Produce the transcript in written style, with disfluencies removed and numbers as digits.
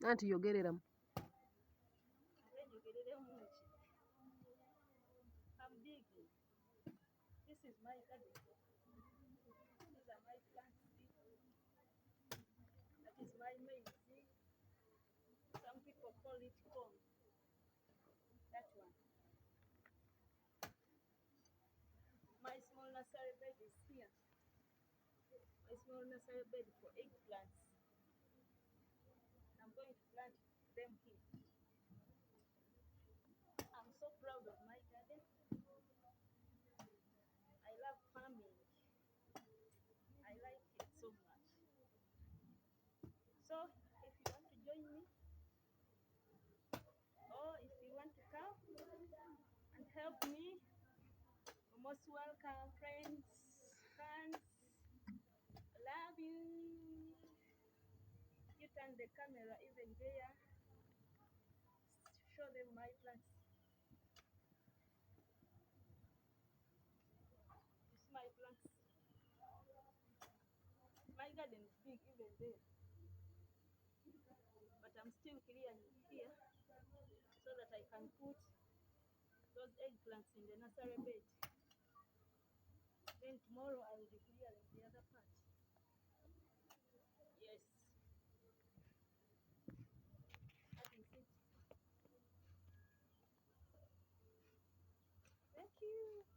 Anti yogereramu. I'm digging. This is my garden. These are my plants. That is my maize. Some people call it corn. That one. My small nursery bed is here. My small nursery bed for eggplants. I'm going to plant them here. I'm so proud of my garden. I love farming. I like it so much. So if you want to join me, or if you want to come and help me, you're most welcome, friends, fans. Love you. You turn the camera even there. Show them my plants. You see my plants. My garden is big even there. But I'm still clearing here so that I can put those eggplants in the nursery bed. Then tomorrow I will be clearing the other part. Yes, that is it. Thank you.